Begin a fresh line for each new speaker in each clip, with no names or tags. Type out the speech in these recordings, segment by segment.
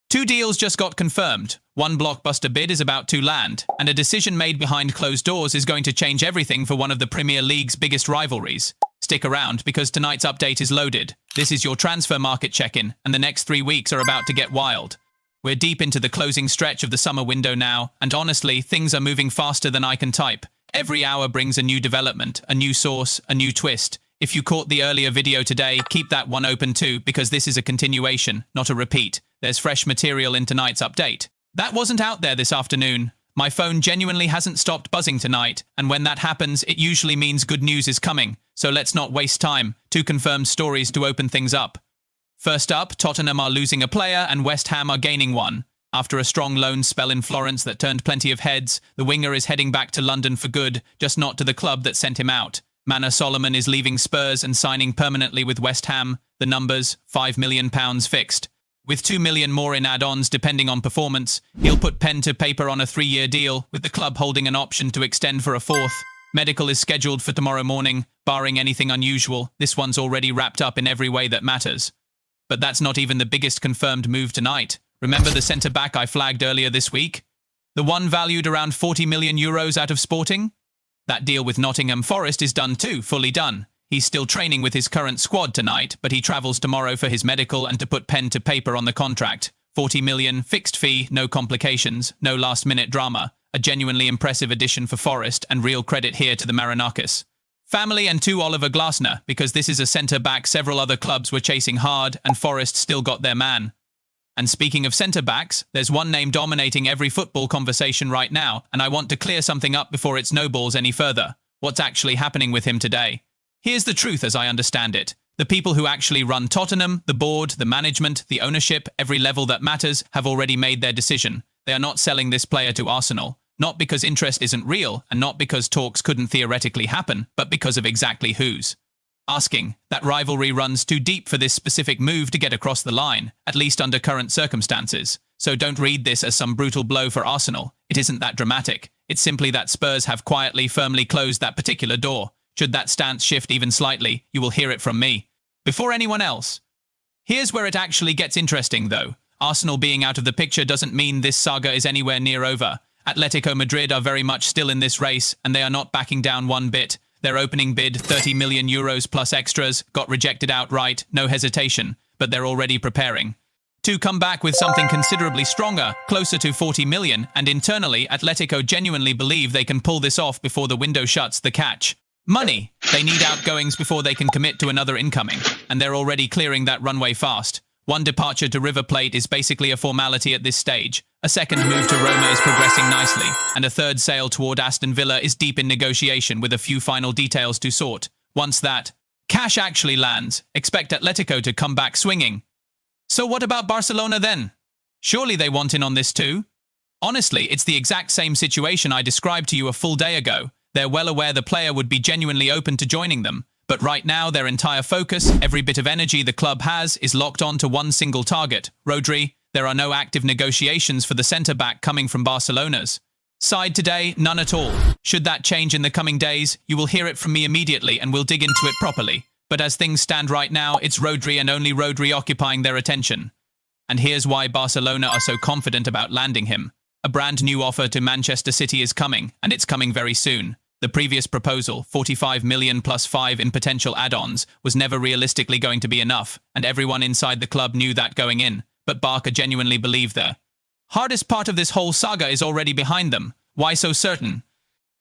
Two deals just got confirmed. One blockbuster bid is about to land, and a decision made behind closed doors is going to change everything for one of the Premier League's biggest rivalries. Stick around, because tonight's update is loaded. This is your transfer market check-in, and the next 3 weeks are about to get wild. We're deep into the closing stretch of the summer window now, and honestly, things are moving faster than I can type. Every hour brings a new development, a new source, a new twist. If you caught the earlier video today, keep that one open too, because this is a continuation, not a repeat. There's fresh material in tonight's update. That wasn't out there this afternoon. My phone genuinely hasn't stopped buzzing tonight, and when that happens, it usually means good news is coming. So let's not waste time. 2 confirmed stories to open things up. First up, Tottenham are losing a player and West Ham are gaining one. After a strong loan spell in Florence that turned plenty of heads, the winger is heading back to London for good, just not to the club that sent him out. Manor Solomon is leaving Spurs and signing permanently with West Ham. The numbers, £5 million fixed. With $2 million more in add-ons depending on performance, he'll put pen to paper on a 3-year deal, with the club holding an option to extend for a 4th. Medical is scheduled for tomorrow morning, barring anything unusual. This one's already wrapped up in every way that matters. But that's not even the biggest confirmed move tonight. Remember the centre-back I flagged earlier this week? The one valued around €40 million out of Sporting? That deal with Nottingham Forest is done too, fully done. He's still training with his current squad tonight, but he travels tomorrow for his medical and to put pen to paper on the contract. 40 million, fixed fee, no complications, no last-minute drama. A genuinely impressive addition for Forest, and real credit here to the Marinakis. Family and 2 Oliver Glasner, because this is a centre-back several other clubs were chasing hard, and Forest still got their man. And speaking of centre-backs, there's one name dominating every football conversation right now, and I want to clear something up before it snowballs any further. What's actually happening with him today? Here's the truth as I understand it. The people who actually run Tottenham, the board, the management, the ownership, every level that matters, have already made their decision. They are not selling this player to Arsenal. Not because interest isn't real, and not because talks couldn't theoretically happen, but because of exactly whose. Asking, that rivalry runs too deep for this specific move to get across the line, at least under current circumstances. So don't read this as some brutal blow for Arsenal. It isn't that dramatic. It's simply that Spurs have quietly, firmly closed that particular door. Should that stance shift even slightly, you will hear it from me. Before anyone else. Here's where it actually gets interesting, though. Arsenal being out of the picture doesn't mean this saga is anywhere near over. Atletico Madrid are very much still in this race, and they are not backing down one bit. Their opening bid, €30 million plus extras, got rejected outright, no hesitation, but they're already preparing to come back with something considerably stronger, closer to 40 million, and internally, Atletico genuinely believe they can pull this off before the window shuts. The catch. Money. They need outgoings before they can commit to another incoming, and they're already clearing that runway fast. One departure to River Plate is basically a formality at this stage. A second move to Roma is progressing nicely, and a third sail toward Aston Villa is deep in negotiation with a few final details to sort. Once that cash actually lands, expect Atletico to come back swinging. So what about Barcelona then? Surely they want in on this too? Honestly, it's the exact same situation I described to you a full day ago. They're well aware the player would be genuinely open to joining them. But right now, their entire focus, every bit of energy the club has, is locked on to one single target, Rodri. There are no active negotiations for the centre-back coming from Barcelona's side today, none at all. Should that change in the coming days, you will hear it from me immediately and we'll dig into it properly. But as things stand right now, it's Rodri and only Rodri occupying their attention. And here's why Barcelona are so confident about landing him. A brand new offer to Manchester City is coming, and it's coming very soon. The previous proposal, 45 million plus 5 in potential add-ons, was never realistically going to be enough, and everyone inside the club knew that going in. But Barca genuinely believed the hardest part of this whole saga is already behind them. Why so certain?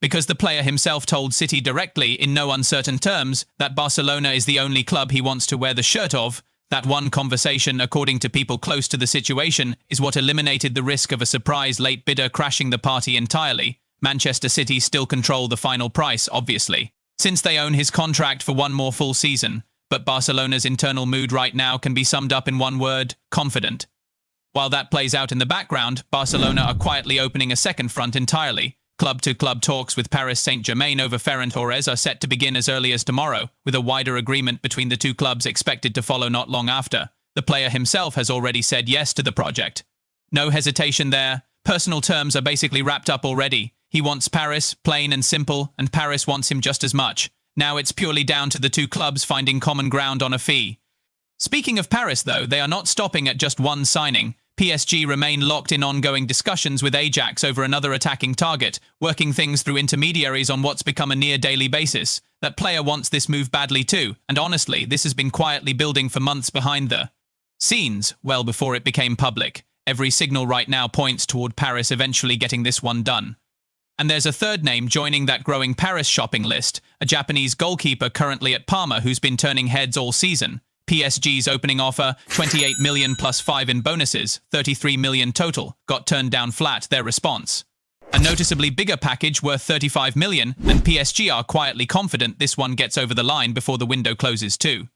Because the player himself told City directly, in no uncertain terms, that Barcelona is the only club he wants to wear the shirt of. That one conversation, according to people close to the situation, is what eliminated the risk of a surprise late bidder crashing the party entirely. Manchester City still control the final price, obviously, since they own his contract for one more full season. But Barcelona's internal mood right now can be summed up in one word: confident. While that plays out in the background, Barcelona are quietly opening a second front entirely. Club-to-club talks with Paris Saint-Germain over Ferran Torres are set to begin as early as tomorrow, with a wider agreement between the two clubs expected to follow not long after. The player himself has already said yes to the project. No hesitation there. Personal terms are basically wrapped up already. He wants Paris, plain and simple, and Paris wants him just as much. Now it's purely down to the two clubs finding common ground on a fee. Speaking of Paris, though, they are not stopping at just one signing. PSG remain locked in ongoing discussions with Ajax over another attacking target, working things through intermediaries on what's become a near-daily basis. That player wants this move badly too, and honestly, this has been quietly building for months behind the scenes, well before it became public. Every signal right now points toward Paris eventually getting this one done. And there's a third name joining that growing Paris shopping list, a Japanese goalkeeper currently at Parma who's been turning heads all season. PSG's opening offer, 28 million plus 5 in bonuses, 33 million total, got turned down flat, their response. A noticeably bigger package worth 35 million, and PSG are quietly confident this one gets over the line before the window closes too.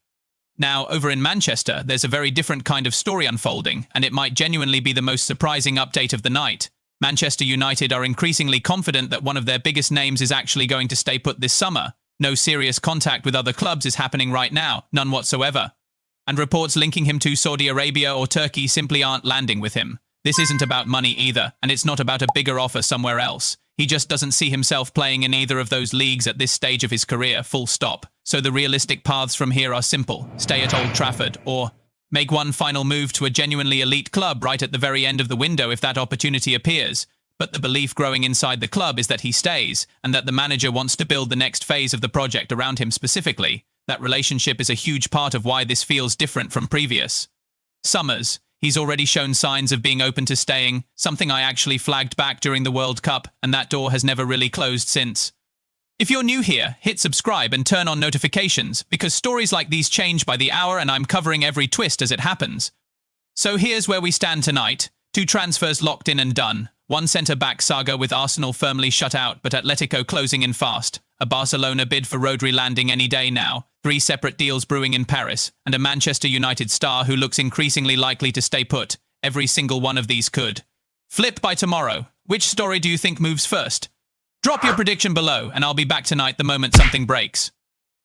Now, over in Manchester, there's a very different kind of story unfolding, and it might genuinely be the most surprising update of the night. Manchester United are increasingly confident that one of their biggest names is actually going to stay put this summer. No serious contact with other clubs is happening right now, none whatsoever. And reports linking him to Saudi Arabia or Turkey simply aren't landing with him. This isn't about money either, and it's not about a bigger offer somewhere else. He just doesn't see himself playing in either of those leagues at this stage of his career, full stop. So the realistic paths from here are simple. Stay at Old Trafford, or make one final move to a genuinely elite club right at the very end of the window if that opportunity appears. But the belief growing inside the club is that he stays, and that the manager wants to build the next phase of the project around him specifically. That relationship is a huge part of why this feels different from previous summers. He's already shown signs of being open to staying, something I actually flagged back during the World Cup, and that door has never really closed since. If you're new here, hit subscribe and turn on notifications, because stories like these change by the hour and I'm covering every twist as it happens. So here's where we stand tonight. 2 transfers locked in and done. 1 centre-back saga with Arsenal firmly shut out, but Atletico closing in fast. A Barcelona bid for Rodri landing any day now. 3 separate deals brewing in Paris. And a Manchester United star who looks increasingly likely to stay put. Every single one of these could flip by tomorrow. Which story do you think moves first? Drop your prediction below, and I'll be back tonight the moment something breaks.